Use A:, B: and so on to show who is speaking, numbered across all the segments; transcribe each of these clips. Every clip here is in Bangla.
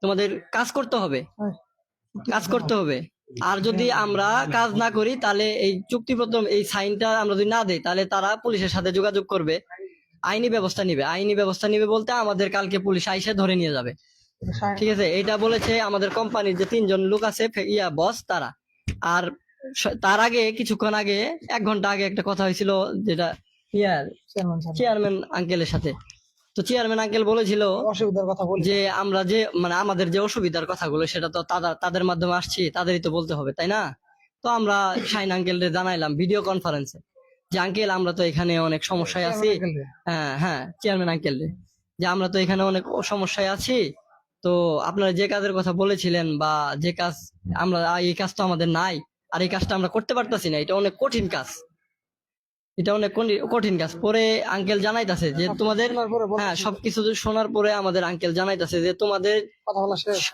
A: তোমাদের কাজ করতে হবে, কাজ করতে হবে। আর যদি আমরা কাজ না করি তাহলে এই চুক্তিপত্র এই সাইনটা আমরা যদি না দেই তাহলে তারা পুলিশের সাথে যোগাযোগ করবে, আইনি ব্যবস্থা নিবে। আইনি ব্যবস্থা নিবে বলতে আমাদের কালকে পুলিশ আইসে ধরে নিয়ে যাবে। ঠিক আছে, এটা বলেছে আমাদের কোম্পানির যে 3 জন লোক আছে বস তারা। আর তার আগে কিছুক্ষণ আগে 1 ঘন্টা আগে একটা কথা হয়েছিল যেটা চেয়ারম্যান আঙ্কেলের সাথে। তো চেয়ারম্যান আঙ্কেল বলেছিল
B: অসুবিধার কথা বলি
A: যে আমরা যে মানে আমাদের যে অসুবিধার কথাগুলো সেটা তো তাদের মাধ্যমে আসছি, তাদেরই তো বলতে হবে, তাই না? তো আমরা শাইন আঙ্কেলকে জানাইলাম ভিডিও কনফারেন্সে যে আঙ্কেল আমরা তো এখানে অনেক সমস্যায় আছি। হ্যাঁ হ্যাঁ, চেয়ারম্যান আঙ্কেল যে আমরা তো এখানে অনেক সমস্যায় আছি। তো আপনারা যে কাজের কথা বলেছিলেন বা যে কাজ, আমরা এই কাজ তো আমাদের নাই, আর এই কাজটা আমরা করতে পারতাছি না, এটা অনেক কঠিন কাজ, এটা অনেক কঠিন কাজ। পরে আঙ্কেল জানাইতাছে যে তোমাদের, হ্যাঁ সবকিছু শোনার পরে আমাদের আঙ্কেল জানাইতাছে যে তোমাদের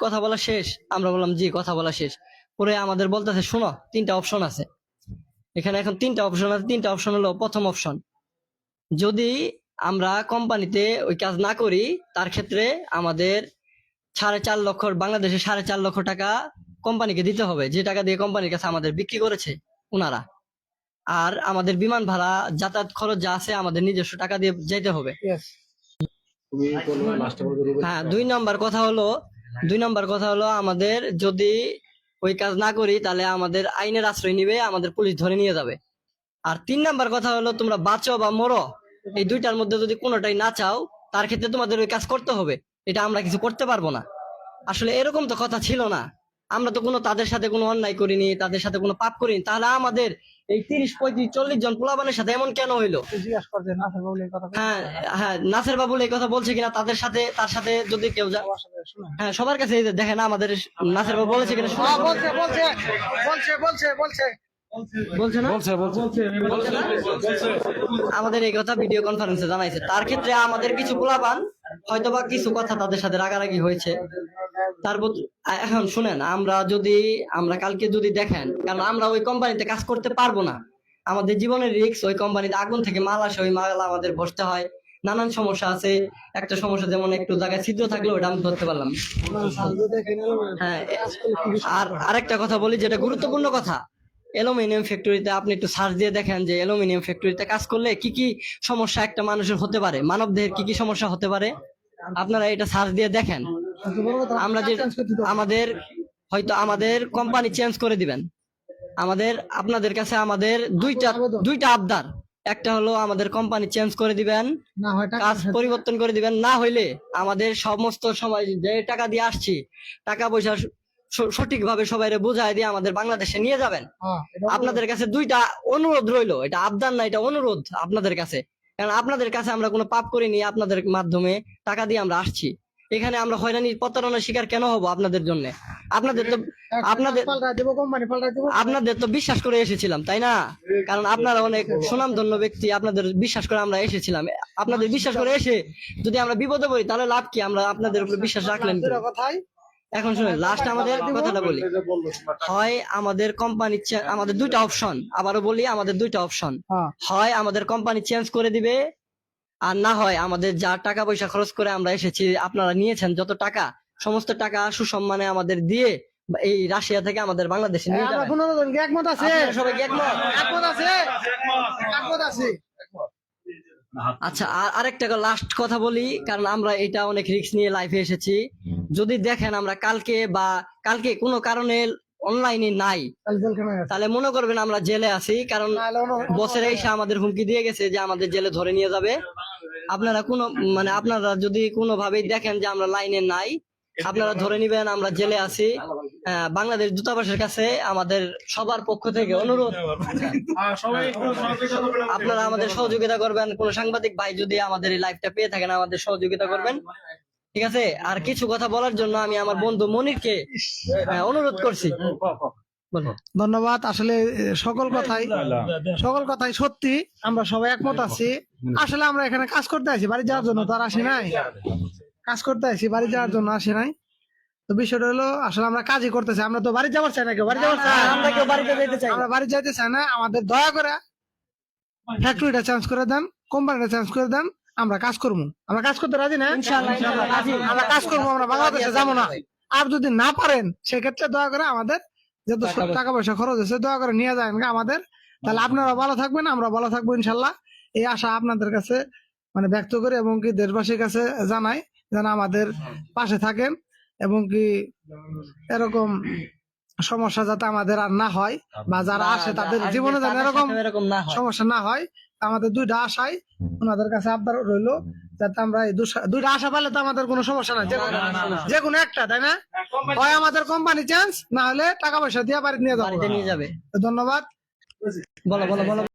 A: কথা বলা শেষ। আমরা বললাম জি কথা বলা শেষ। পরে আমাদের বলতেছে শোনো 3টা অপশন আছে এখানে, এখন 3টা অপশন আছে। 3টা অপশন হলো, প্রথম অপশন যদি আমরা কোম্পানিতে ওই কাজ না করি তার ক্ষেত্রে আমাদের 4.5 লক্ষ, বাংলাদেশে 4.5 লক্ষ টাকা কোম্পানিকে দিতে হবে, যে টাকা দিয়ে কোম্পানির কাছে আমাদের বিক্রি করেছে ওনারা। আর আমাদের বিমান ভাড়া যাতায়াত খরচ যা আছে আমাদের নিজস্ব টাকা দিয়ে যেতে হবে। হ্যাঁ, 2 নম্বর কথা হলো আমাদের যদি ওই কাজ না করি তাহলে আমাদের আইনের আশ্রয় নিবে, আমাদের পুলিশ ধরে নিয়ে যাবে। আর 3 নম্বর কথা হলো তোমরা বাঁচো বা মরো, এই 2টার মধ্যে যদি কোনোটাই না চাও তার ক্ষেত্রে তোমাদের ওই কাজ করতে হবে, এটা আমরা কিছু করতে পারবো না। আসলে এরকম তো কথা ছিল না, আমরা তো কোনো তাদের সাথে কোনো অন্যায় করিনি, তাদের সাথে কোনো পাপ করিনি, তাহলে আমাদের এই 30, 35, 40 জন পোলাপানের সাথে এমন কেন হইলো? হ্যাঁ হ্যাঁ, নাসের বাবুল এই কথা বলছে কিনা তাদের সাথে, তার সাথে যদি কেউ হ্যাঁ সবার কাছে দেখেন আমাদের নাসের বাবু বলেছে কিনা, বলছে না, আমাদের এই কথা ভিডিও কনফারেন্সে জানাইছে। তার ক্ষেত্রে আমাদের কিছু পোলাপান হয়তোবা কিছু কথা তাদের সাথে রাগারাগি হয়েছে। তারপর এখন শুনেন, আমরা কালকে যদি দেখেন, কারণ আমরা ওই কোম্পানিতে কাজ করতে পারবো না, আমাদের জীবনের রিস্ক, ওই কোম্পানিতে আগুন থেকে মাল আসে, ওই মাল আমাদের বসতে হয়, নানান সমস্যা আছে। একটা সমস্যা যেমন একটু জায়গায় ছিদ্র থাকলে ওটা আমি ধরতে পারলাম। হ্যাঁ, আর আরেকটা কথা বলি যেটা গুরুত্বপূর্ণ কথা, অ্যালুমিনিয়াম ফ্যাক্টরিতে আপনি একটু সার্চ দিয়ে দেখেন যে অ্যালুমিনিয়াম ফ্যাক্টরিতে কাজ করলে কি কি সমস্যা একটা মানুষের হতে পারে, মানবদেহের কি কি সমস্যা হতে পারে, আপনারা এটা সার্চ দিয়ে দেখেন। আমরা যে আমাদের কোম্পানি চেঞ্জ করে দিবেন, আপনাদের কাছে আমাদের দুইটা আবদার। একটা হলো আমাদের কোম্পানি চেঞ্জ করে দিবেন, কাজ পরিবর্তন করে দিবেন, না হইলে আমাদের সমস্ত সময় যে টাকা দিয়ে আসছি টাকা পয়সা সঠিকভাবে সবাই বোঝায় দিয়ে আমাদের বাংলাদেশে নিয়ে যাবেন। আপনাদের কাছে 2টা অনুরোধ রইলো, এটা আবদার না, এটা অনুরোধ আপনাদের কাছে। কারণ আপনাদের কাছে আমরা কোনো পাপ করিনি, আপনাদের মাধ্যমে টাকা দিয়ে আমরা আসছি এখানে। আমরা হয়রানি প্রতারণার শিকার কেন হব আপনাদের জন্য? আপনাদের তো বিশ্বাস করে এসেছিলাম, তাই না? কারণ আপনারা অনেক সুনামধন্য ব্যক্তি, আপনাদের বিশ্বাস করে আমরা এসেছিলাম। আপনাদের বিশ্বাস করে এসে যদি আমরা বিপদে পড়ি তাহলে লাভ কি? আমরা আপনাদের উপর বিশ্বাস রাখলেন। এখন শুনুন, লাস্ট আমাদের কথাটা বলি, হয় আমাদের কোম্পানি, আমাদের 2টা অপশন, আবারও বলি আমাদের 2টা অপশন, হয় আমাদের কোম্পানি চেঞ্জ করে দিবে, আর না হয় আমাদের যা টাকা পয়সা খরচ করে আমরা এসেছি, আপনারা নিয়েছেন যত টাকা, সমস্ত টাকা সুসম্মানে আমাদের দিয়ে এই রাশিয়া থেকে আমাদের বাংলাদেশে নিয়ে যাবেন। সবাই একমত আছে? আচ্ছা, আরেকটা লাস্ট কথা বলি, কারণ আমরা এটা অনেক রিস্ক নিয়ে লাইফে এসেছি। যদি দেখেন আমরা কালকে কোনো কারণে অনলাইনে নাই, তাহলে মনে করবেন আমরা জেলে আছি, কারণ বছরে এসে আমাদের হুমকি দিয়ে গেছে যে আমাদের জেলে ধরে নিয়ে যাবে। আপনারা যদি কোনোভাবেই দেখেন যে আমরা লাইনে নাই, আপনারা ধরে নিবেন আমরা জেলে আছি। বাংলাদেশ দূতাবাসের কাছে আমাদের সবার পক্ষ থেকে অনুরোধ, আপনারা আমাদের সহযোগিতা করবেন। কোন সাংবাদিক ভাই যদি আমাদের এই লাইভটা পেয়ে থাকেন, আমাদের সহযোগিতা করবেন, ঠিক আছে? আর কিছু কথা বলার জন্য আমি আমার বন্ধু মনিরকে অনুরোধ করছি।
B: ধন্যবাদ। আসলে সকল কথাই সত্যি, আমরা সবাই একমত আছি। আসলে আমরা এখানে কাজ করতে আছি, বাড়ি যাওয়ার জন্য তো আর আসি নাই। কাজ করতে আছি, বাড়ি যাওয়ার জন্য আসি নাই। তো বিষয়টা হলো আসলে আমরা কাজই করতেছি, আমরা তো বাড়ি যাওয়ার চাই না, কেউ বাড়ি যাওয়ার চাই, আমরা বাড়ি যাইতে চাই না। আমাদের দয়া করে ফ্যাক্টরিটা চেঞ্জ করে দেন, কোম্পানিটা চেঞ্জ করে দেন, আমরা কাজ করবো। আমরা কাজ করতে রাজি না, আমরা কাজ করবো, আমরা বাংলাদেশে যাবো না। আর যদি না পারেন সেক্ষেত্রে দয়া করে আমাদের যত টাকা পয়সা খরচ হচ্ছে দয়া করে নিয়ে যাবেন আমাদের, তাহলে আপনারা ভালো থাকবেন, আমরা ভালো থাকবো ইনশাল্লাহ। এই আশা আপনাদের কাছে মানে ব্যক্ত করে এবং কি দেশবাসীর কাছে জানাই যেন আমাদের পাশে থাকেন এবং কি এরকম সমস্যা যাতে আমাদের আর না হয়, বা যারা আসে তাদের জীবনে যেন এরকম সমস্যা না হয়। আমাদের দুইটা আশাই ওনাদের কাছে আবদার রইলো, যাতে আমরা এই দুইটা আশা পাইলে তো আমাদের কোনো সমস্যা নাই, যে কোনো একটা, তাই না? হয় আমাদের কোম্পানি চেঞ্জ, না হলে টাকা পয়সা দিয়ে বাড়িতে নিয়ে যাবে।
A: ধন্যবাদ।
B: ধন্যবাদ।
A: বলো বলো বলো।